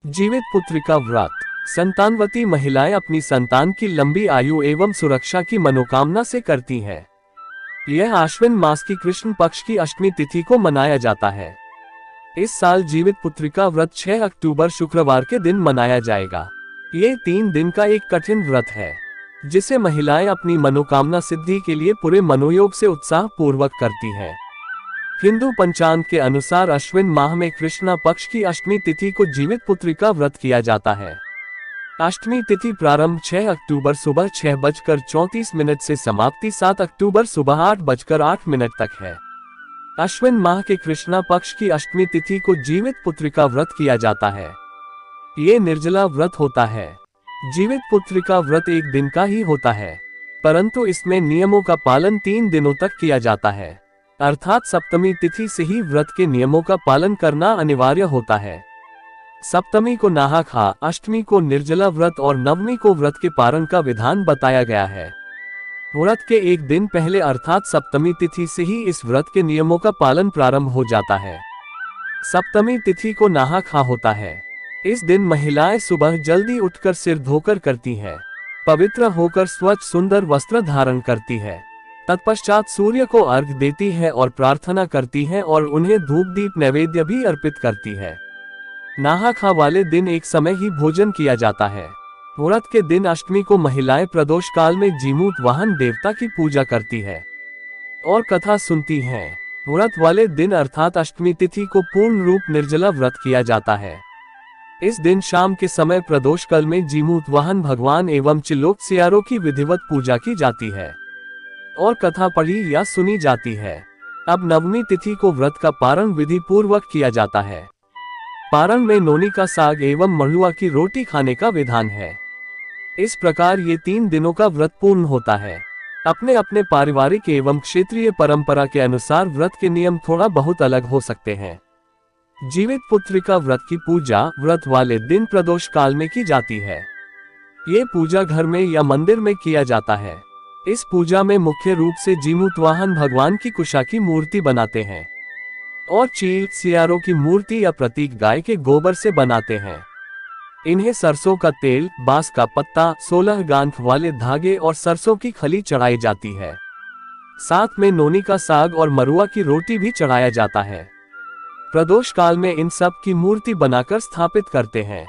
जीवित पुत्री का व्रत। संतानवती महिलाएं अपनी संतान की लंबी आयु एवं सुरक्षा की मनोकामना से करती हैं। यह आश्विन मास की कृष्ण पक्ष की अष्टमी तिथि को मनाया जाता है। इस साल जीवित पुत्री का व्रत 6 अक्टूबर शुक्रवार के दिन मनाया जाएगा। ये 3 दिन का एक कठिन व्रत है, जिसे महिलाएं अपनी मनोकामना सिद्धि के लिए पूरे मनोयोग से उत्साह पूर्वक करती हैं। हिंदू पंचांग के अनुसार अश्विन माह में कृष्णा पक्ष की अष्टमी तिथि को जीवित पुत्री का व्रत किया जाता है। अष्टमी तिथि प्रारंभ 6 अक्टूबर सुबह 6:34 से समाप्ति 7 अक्टूबर सुबह 8:08 तक है। अश्विन माह के कृष्णा पक्ष की अष्टमी तिथि को जीवित पुत्री का व्रत किया जाता है। ये निर्जला व्रत होता है। जीवित पुत्री का व्रत एक दिन का ही होता है, परंतु इसमें नियमों का पालन 3 दिनों तक किया जाता है। अर्थात सप्तमी तिथि से ही व्रत के नियमों का पालन करना अनिवार्य होता है। सप्तमी को नहा खा, अष्टमी को निर्जला व्रत और नवमी को व्रत के पारण का विधान बताया गया है। व्रत के एक दिन पहले अर्थात सप्तमी तिथि से ही इस व्रत के नियमों का पालन प्रारंभ हो जाता है। सप्तमी तिथि को नहा खा होता है। इस दिन महिलाएं सुबह जल्दी उठकर सिर धोकर करती हैं, पवित्र होकर स्वच्छ सुंदर वस्त्र धारण करती है। तत्पश्चात सूर्य को अर्घ्य देती है और प्रार्थना करती है और उन्हें धूप दीप नैवेद्य भी अर्पित करती है। नहा खा वाले दिन एक समय ही भोजन किया जाता है। व्रत के दिन अष्टमी को महिलाएं प्रदोष काल में जीमूत वाहन देवता की पूजा करती है और कथा सुनती हैं। व्रत वाले दिन अर्थात अष्टमी तिथि को पूर्ण रूप निर्जला व्रत किया जाता है। इस दिन शाम के समय प्रदोष काल में जीमूत वाहन भगवान एवं चिल्लोक सियारों की विधिवत पूजा की जाती है और कथा पढ़ी या सुनी जाती है। अब नवमी तिथि को व्रत का पारण विधि पूर्वक किया जाता है। पारण में नोनी का साग एवं महुआ की रोटी खाने का विधान है। इस प्रकार ये 3 दिनों का व्रत पूर्ण होता है। अपने अपने पारिवारिक एवं क्षेत्रीय परंपरा के अनुसार व्रत के नियम थोड़ा बहुत अलग हो सकते हैं। जीवित पुत्री का व्रत की पूजा व्रत वाले दिन प्रदोष काल में की जाती है। ये पूजा घर में या मंदिर में किया जाता है। इस पूजा में मुख्य रूप से जीमूत वाहन भगवान की कुशा की मूर्ति बनाते हैं और चील सियारों की मूर्ति या प्रतीक गाय के गोबर से बनाते हैं। इन्हें सरसों का तेल, बांस का पत्ता, 16 गांठ वाले धागे और सरसों की खली चढ़ाई जाती है। साथ में नोनी का साग और मरुआ की रोटी भी चढ़ाया जाता है। प्रदोष काल में इन सब की मूर्ति बनाकर स्थापित करते हैं।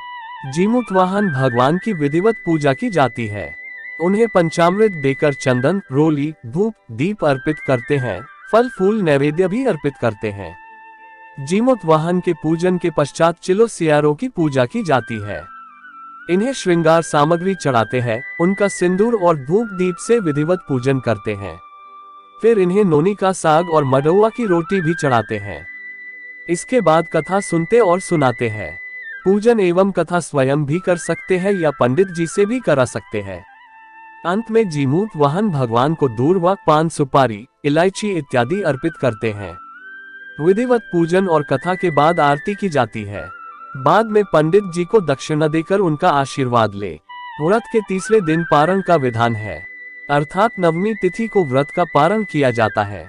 जीमूत वाहन भगवान की विधिवत पूजा की जाती है। उन्हें पंचामृत देकर चंदन, रोली, धूप, दीप अर्पित करते हैं। फल फूल नैवेद्य भी अर्पित करते हैं। जीमूत वाहन के पूजन के पश्चात चिलो सियारों की पूजा की जाती है। इन्हें श्रृंगार सामग्री चढ़ाते हैं, उनका सिंदूर और धूप दीप से विधिवत पूजन करते हैं। फिर इन्हें नोनी का साग और मडुआ की रोटी भी चढ़ाते हैं। इसके बाद कथा सुनते और सुनाते हैं। पूजन एवं कथा स्वयं भी कर सकते हैं या पंडित जी से भी करा सकते हैं। अंत में जीमूत वाहन भगवान को दूर्वा, पान सुपारी, इलायची इत्यादि अर्पित करते हैं। विधिवत पूजन और कथा के बाद आरती की जाती है। बाद में पंडित जी को दक्षिणा देकर उनका आशीर्वाद ले। व्रत के तीसरे दिन पारण का विधान है, अर्थात नवमी तिथि को व्रत का पारण किया जाता है।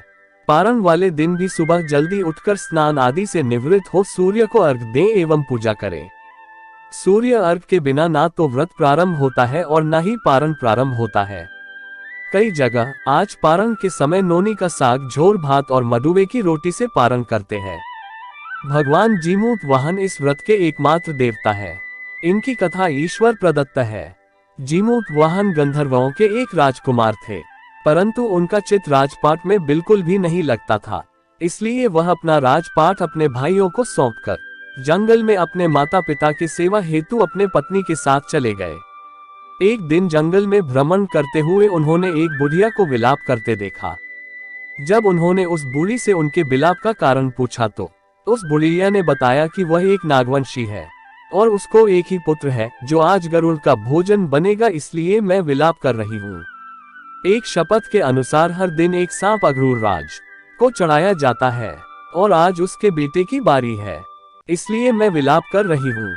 पारण वाले दिन भी सुबह जल्दी उठकर स्नान आदि से निवृत्त हो सूर्य को अर्घ्य दें एवं पूजा करें। सूर्य अर्घ के बिना ना तो व्रत प्रारंभ होता है और ना ही पारण प्रारंभ होता है। कई जगह आज पारण के समय नोनी का साग, झोर भात और मडुवे की रोटी से पारण करते हैं। भगवान जीमूत वाहन इस व्रत के एकमात्र देवता है। इनकी कथा ईश्वर प्रदत्त है। जीमूत वाहन गंधर्वों के एक राजकुमार थे, परंतु उनका चित्त राजपाट में बिल्कुल भी नहीं लगता था। इसलिए वह अपना राजपाट अपने भाइयों को सौंपकर जंगल में अपने माता पिता की सेवा हेतु अपने पत्नी के साथ चले गए। एक दिन जंगल में भ्रमण करते हुए उन्होंने एक बुढ़िया को विलाप करते देखा। जब उन्होंने उस बूढ़ी से उनके विलाप का कारण पूछा तो उस बुढ़िया ने बताया कि वह एक नागवंशी है और उसको एक ही पुत्र है जो आज गरुड़ का भोजन बनेगा, इसलिए मैं विलाप कर रही हूँ। एक शपथ के अनुसार हर दिन एक सांप अक्रूर राज को चढ़ाया जाता है और आज उसके बेटे की बारी है, इसलिए मैं विलाप कर रही हूँ।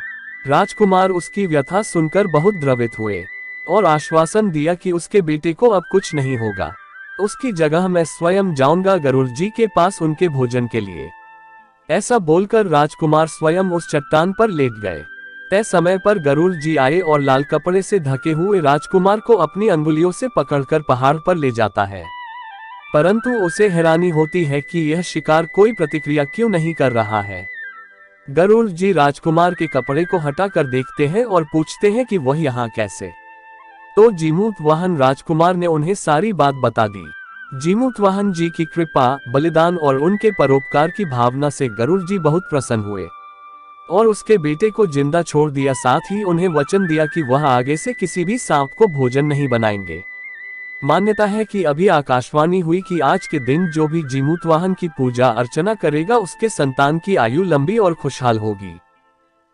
राजकुमार उसकी व्यथा सुनकर बहुत द्रवित हुए और आश्वासन दिया कि उसके बेटे को अब कुछ नहीं होगा। उसकी जगह मैं स्वयं जाऊंगा गरुड़ जी के पास उनके भोजन के लिए। ऐसा बोलकर राजकुमार स्वयं उस चट्टान पर लेट गए। तय समय पर गरुड़ जी आए और लाल कपड़े से ढके हुए राजकुमार को अपनी अंगुलियों से पकड़कर पहाड़ पर ले जाता है। परंतु उसे हैरानी होती है कि यह शिकार कोई प्रतिक्रिया क्यों नहीं कर रहा है। गरुड़ जी राजकुमार के कपड़े को हटाकर देखते हैं और पूछते हैं कि वह यहाँ कैसे। तो जीमूतवाहन राजकुमार ने उन्हें सारी बात बता दी। जीमूतवाहन जी की कृपा, बलिदान और उनके परोपकार की भावना से गरुड़ जी बहुत प्रसन्न हुए और उसके बेटे को जिंदा छोड़ दिया। साथ ही उन्हें वचन दिया कि वह आगे से किसी भी सांप को भोजन नहीं बनाएंगे। मान्यता है कि अभी आकाशवाणी हुई कि आज के दिन जो भी जीमूतवाहन की पूजा अर्चना करेगा उसके संतान की आयु लंबी और खुशहाल होगी।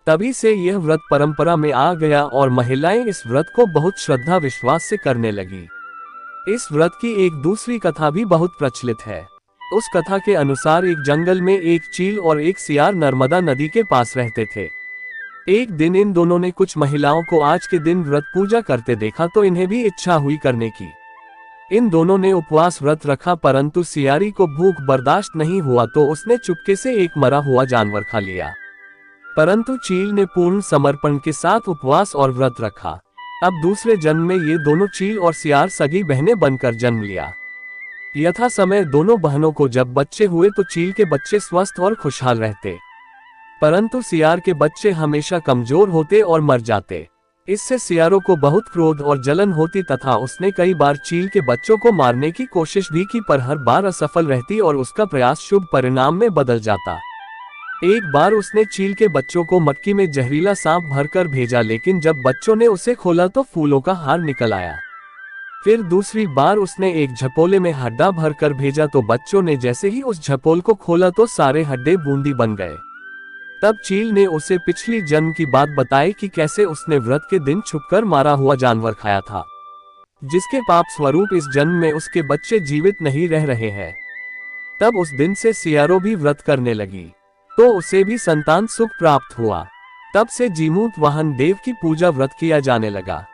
तभी से यह व्रत परंपरा में आ गया और महिलाएं इस व्रत को बहुत श्रद्धा विश्वास से करने लगी। इस व्रत की एक दूसरी कथा भी बहुत प्रचलित है। उस कथा के अनुसार एक जंगल में एक चील और एक सियार नर्मदा नदी के पास रहते थे। एक दिन इन दोनों ने कुछ महिलाओं को आज के दिन व्रत पूजा करते देखा तो इन्हें भी इच्छा हुई करने की। इन दोनों ने उपवास व्रत रखा, परंतु सियारी को भूख बर्दाश्त नहीं हुआ तो उसने चुपके से एक मरा हुआ जानवर खा लिया। परंतु चील ने पूर्ण समर्पण के साथ उपवास और व्रत रखा। अब दूसरे जन्म में ये दोनों चील और सियार सगी बहनें बनकर जन्म लिया। यथा समय दोनों बहनों को जब बच्चे हुए तो चील के बच्चे स्वस्थ और खुशहाल रहते, परंतु सियार के बच्चे हमेशा कमजोर होते और मर जाते। इससे सियारों को बहुत क्रोध और जलन होती तथा उसने कई बार चील के बच्चों को मारने की कोशिश भी की, पर हर बार असफल रहती और उसका प्रयास शुभ परिणाम में बदल जाता। एक बार उसने चील के बच्चों को मटकी में जहरीला सांप भरकर भेजा, लेकिन जब बच्चों ने उसे खोला तो फूलों का हार निकल आया। फिर दूसरी बार उसने एक झपोले में हड्डा भरकर भेजा तो बच्चों ने जैसे ही उस झपोल को खोला तो सारे हड्डे बूंदी बन गए। तब चील ने उसे पिछली जन्म की बात बताई कि कैसे उसने व्रत के दिन छुपकर मारा हुआ जानवर खाया था, जिसके पाप स्वरूप इस जन्म में उसके बच्चे जीवित नहीं रह रहे हैं। तब उस दिन से सियारों भी व्रत करने लगी तो उसे भी संतान सुख प्राप्त हुआ। तब से जीमूतवाहन देव की पूजा व्रत किया जाने लगा।